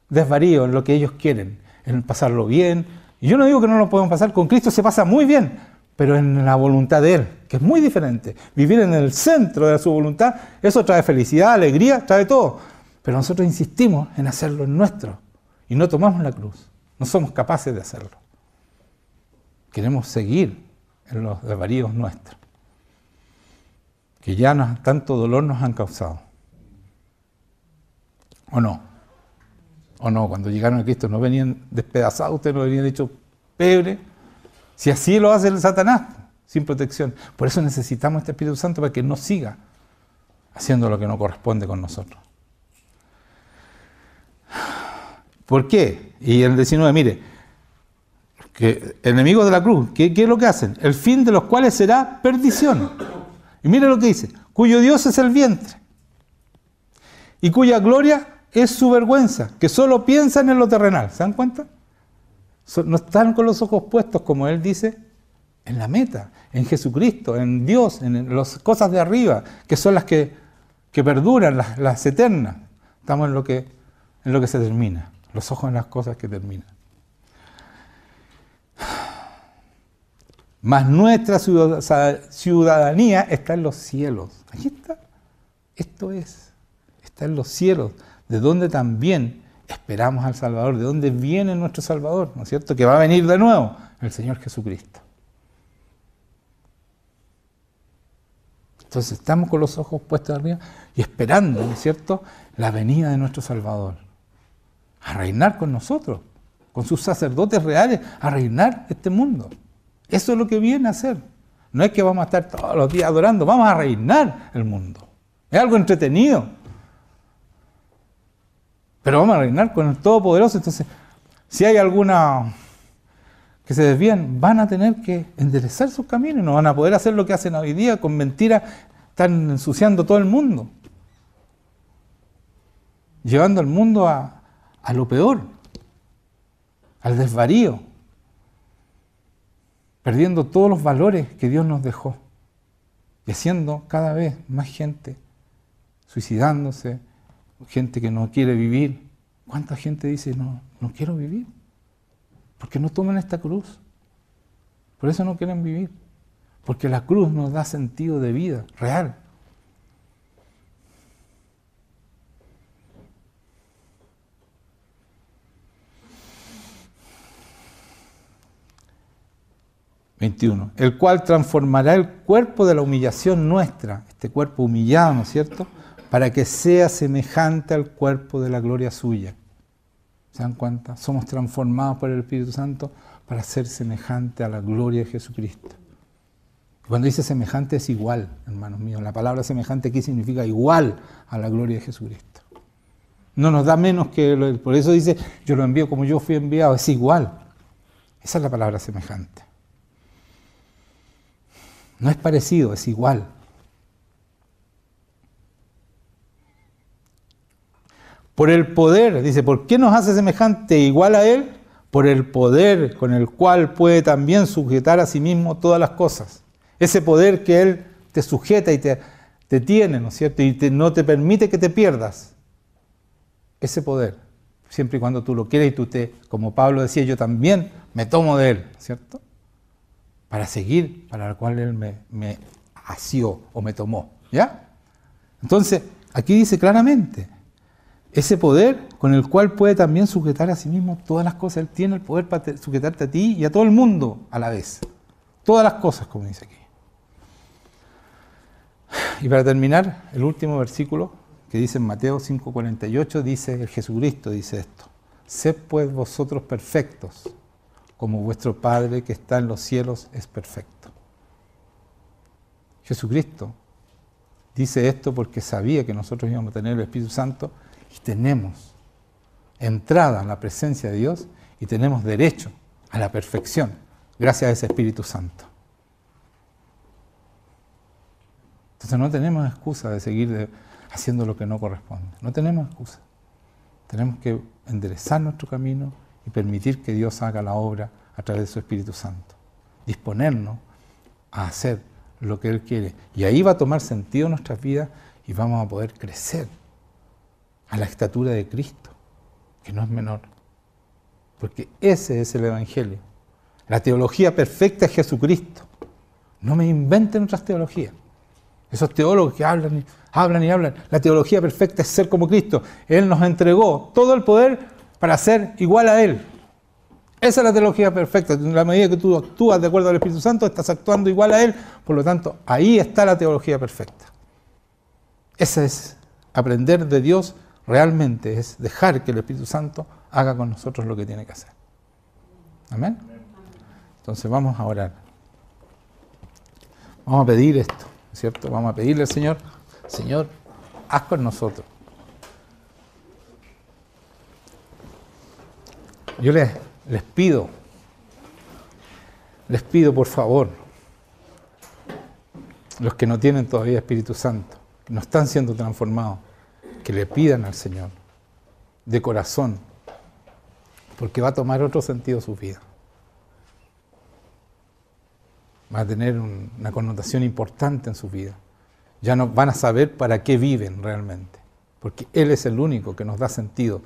desvaríos, en lo que ellos quieren, en pasarlo bien. Y yo no digo que no lo podemos pasar, con Cristo se pasa muy bien, pero en la voluntad de Él, que es muy diferente. Vivir en el centro de su voluntad, eso trae felicidad, alegría, trae todo. Pero nosotros insistimos en hacerlo en nuestro y no tomamos la cruz. No somos capaces de hacerlo. Queremos seguir en los desvaríos nuestros, que ya tanto dolor nos han causado. ¿O no? ¿O no? Cuando llegaron a Cristo no venían despedazados, ustedes no venían hechos pebre. Si así lo hace el Satanás, sin protección. Por eso necesitamos este Espíritu Santo para que no siga haciendo lo que no corresponde con nosotros. ¿Por qué? Y en el 19, mire, que enemigos de la cruz, ¿qué es lo que hacen? El fin de los cuales será perdición. Y mire lo que dice, cuyo Dios es el vientre, y cuya gloria es su vergüenza, que solo piensan en lo terrenal. ¿Se dan cuenta? No están con los ojos puestos, como él dice, en la meta, en Jesucristo, en Dios, en las cosas de arriba, que son las que perduran, las eternas. Estamos en lo que se termina, los ojos en las cosas que terminan. Mas nuestra ciudadanía está en los cielos. Aquí está. Esto es. Está en los cielos, de donde también esperamos al Salvador, de donde viene nuestro Salvador, ¿no es cierto? Que va a venir de nuevo, el Señor Jesucristo. Entonces estamos con los ojos puestos arriba y esperando, ¿no es cierto?, la venida de nuestro Salvador. A reinar con nosotros, con sus sacerdotes reales, a reinar este mundo. Eso es lo que viene a hacer. No es que vamos a estar todos los días adorando, vamos a reinar el mundo. Es algo entretenido. Pero vamos a reinar con el Todopoderoso. Entonces, si hay alguna que se desvían, van a tener que enderezar sus caminos. No van a poder hacer lo que hacen hoy día con mentiras. Están ensuciando todo el mundo. Llevando al mundo a lo peor. Al desvarío. Perdiendo todos los valores que Dios nos dejó. Y haciendo cada vez más gente suicidándose, gente que no quiere vivir. ¿Cuánta gente dice, no quiero vivir? Porque no toman esta cruz. Por eso no quieren vivir. Porque la cruz nos da sentido de vida real. 21. El cual transformará el cuerpo de la humillación nuestra, este cuerpo humillado, ¿no es cierto?, para que sea semejante al cuerpo de la gloria suya. ¿Se dan cuenta? Somos transformados por el Espíritu Santo para ser semejante a la gloria de Jesucristo. Cuando dice semejante es igual, hermanos míos. La palabra semejante aquí significa igual a la gloria de Jesucristo. No nos da menos que... Por eso dice, yo lo envío como yo fui enviado. Es igual. Esa es la palabra semejante. No es parecido, es igual. Por el poder, dice, ¿por qué nos hace semejante e igual a Él? Por el poder con el cual puede también sujetar a sí mismo todas las cosas. Ese poder que Él te sujeta y te tiene, ¿no es cierto? Y no te permite que te pierdas. Ese poder, siempre y cuando tú lo quieres y tú como Pablo decía, yo también me tomo de Él, ¿cierto? Para seguir, para el cual Él me asió o me tomó, ¿ya? Entonces, aquí dice claramente, ese poder con el cual puede también sujetar a sí mismo todas las cosas. Él tiene el poder para sujetarte a ti y a todo el mundo a la vez. Todas las cosas, como dice aquí. Y para terminar, el último versículo que dice en Mateo 5:48, dice el Jesucristo, dice esto: sed pues vosotros perfectos, como vuestro Padre que está en los cielos es perfecto. Jesucristo dice esto porque sabía que nosotros íbamos a tener el Espíritu Santo y tenemos entrada a la presencia de Dios y tenemos derecho a la perfección gracias a ese Espíritu Santo. Entonces no tenemos excusa de seguir haciendo lo que no corresponde. No tenemos excusa. Tenemos que enderezar nuestro camino y permitir que Dios haga la obra a través de su Espíritu Santo. Disponernos a hacer lo que Él quiere. Y ahí va a tomar sentido nuestras vidas y vamos a poder crecer a la estatura de Cristo, que no es menor. Porque ese es el Evangelio. La teología perfecta es Jesucristo. No me inventen otras teologías. Esos teólogos que hablan. La teología perfecta es ser como Cristo. Él nos entregó todo el poder para ser igual a Él. Esa es la teología perfecta. En la medida que tú actúas de acuerdo al Espíritu Santo, estás actuando igual a Él. Por lo tanto, ahí está la teología perfecta. Esa es aprender de Dios realmente, es dejar que el Espíritu Santo haga con nosotros lo que tiene que hacer. Amén. Entonces vamos a orar. Vamos a pedir esto, ¿cierto? Vamos a pedirle al Señor, Señor, haz con nosotros. Yo les pido por favor, los que no tienen todavía Espíritu Santo, que no están siendo transformados, que le pidan al Señor de corazón, porque va a tomar otro sentido su vida. Va a tener una connotación importante en su vida. Ya no van a saber para qué viven realmente, porque Él es el único que nos da sentido.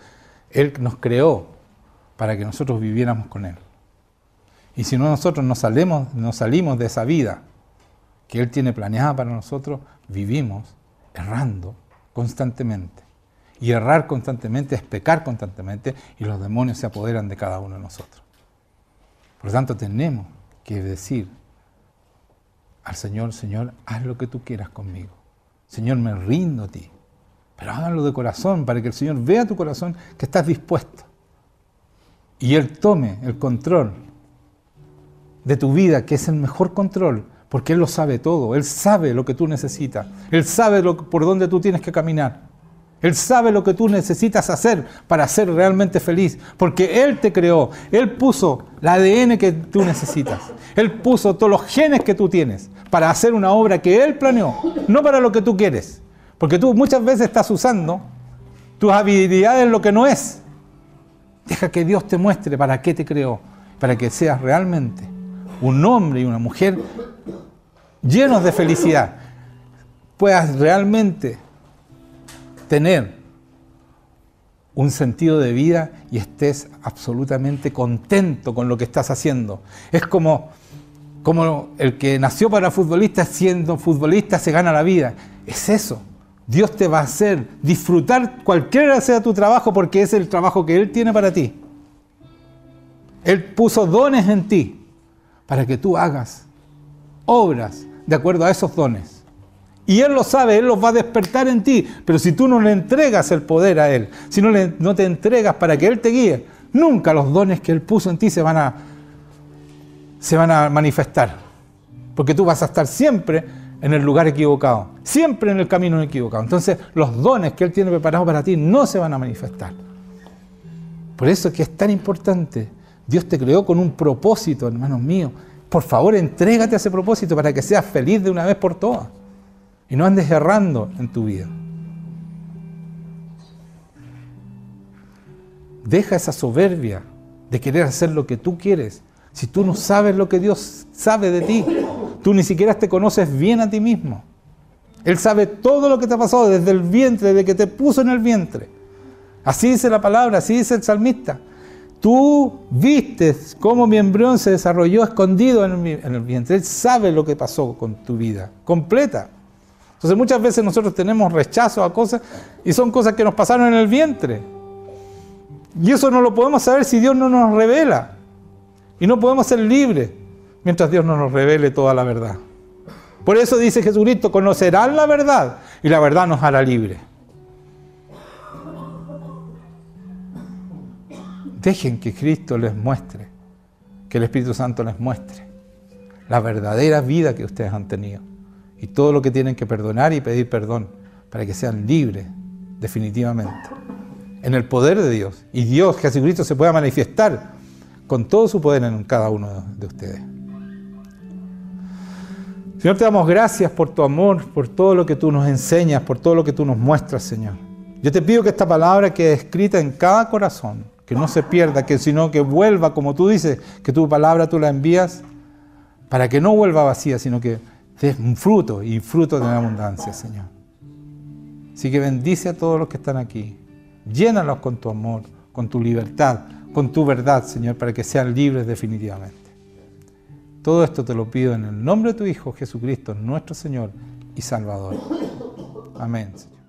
Él nos creó para que nosotros viviéramos con Él. Y si no, nosotros nos salimos de esa vida que Él tiene planeada para nosotros, vivimos errando constantemente. Y errar constantemente es pecar constantemente y los demonios se apoderan de cada uno de nosotros. Por lo tanto, tenemos que decir al Señor, Señor, haz lo que tú quieras conmigo. Señor, me rindo a ti. Pero háganlo de corazón para que el Señor vea tu corazón que estás dispuesto. Y Él tome el control de tu vida, que es el mejor control, porque Él lo sabe todo. Él sabe lo que tú necesitas. Él sabe por dónde tú tienes que caminar. Él sabe lo que tú necesitas hacer para ser realmente feliz, porque Él te creó. Él puso el ADN que tú necesitas. Él puso todos los genes que tú tienes para hacer una obra que Él planeó, no para lo que tú quieres. Porque tú muchas veces estás usando tus habilidades en lo que no es. Deja que Dios te muestre para qué te creó, para que seas realmente un hombre y una mujer llenos de felicidad. Puedas realmente tener un sentido de vida y estés absolutamente contento con lo que estás haciendo. Es como el que nació para futbolista, siendo futbolista se gana la vida. Es eso. Dios te va a hacer disfrutar cualquiera sea tu trabajo porque es el trabajo que Él tiene para ti. Él puso dones en ti para que tú hagas obras de acuerdo a esos dones. Y Él lo sabe, Él los va a despertar en ti, pero si tú no le entregas el poder a Él, si no te entregas para que Él te guíe, nunca los dones que Él puso en ti se van a manifestar, porque tú vas a estar siempre en el lugar equivocado, siempre en el camino equivocado. Entonces los dones que Él tiene preparados para ti no se van a manifestar. Por eso es que es tan importante. Dios te creó con un propósito, hermanos míos. Por favor, entrégate a ese propósito para que seas feliz de una vez por todas y no andes errando en tu vida. Deja esa soberbia de querer hacer lo que tú quieres. Si tú no sabes lo que Dios sabe de ti, tú ni siquiera te conoces bien a ti mismo. Él sabe todo lo que te ha pasado desde el vientre, desde que te puso en el vientre. Así dice la palabra, así dice el salmista. Tú viste cómo mi embrión se desarrolló escondido en el vientre. Él sabe lo que pasó con tu vida, completa. Entonces muchas veces nosotros tenemos rechazo a cosas y son cosas que nos pasaron en el vientre. Y eso no lo podemos saber si Dios no nos revela. Y no podemos ser libres mientras Dios no nos revele toda la verdad. Por eso dice Jesucristo, conocerán la verdad y la verdad nos hará libres. Dejen que Cristo les muestre, que el Espíritu Santo les muestre la verdadera vida que ustedes han tenido y todo lo que tienen que perdonar y pedir perdón para que sean libres definitivamente en el poder de Dios. Y Dios, Jesucristo, se pueda manifestar con todo su poder en cada uno de ustedes. Señor, te damos gracias por tu amor, por todo lo que tú nos enseñas, por todo lo que tú nos muestras, Señor. Yo te pido que esta palabra quede escrita en cada corazón, que no se pierda, sino que vuelva, como tú dices, que tu palabra tú la envías, para que no vuelva vacía, sino que dé un fruto, y fruto de abundancia, Señor. Así que bendice a todos los que están aquí. Llénalos con tu amor, con tu libertad, con tu verdad, Señor, para que sean libres definitivamente. Todo esto te lo pido en el nombre de tu Hijo Jesucristo, nuestro Señor y Salvador. Amén, Señor.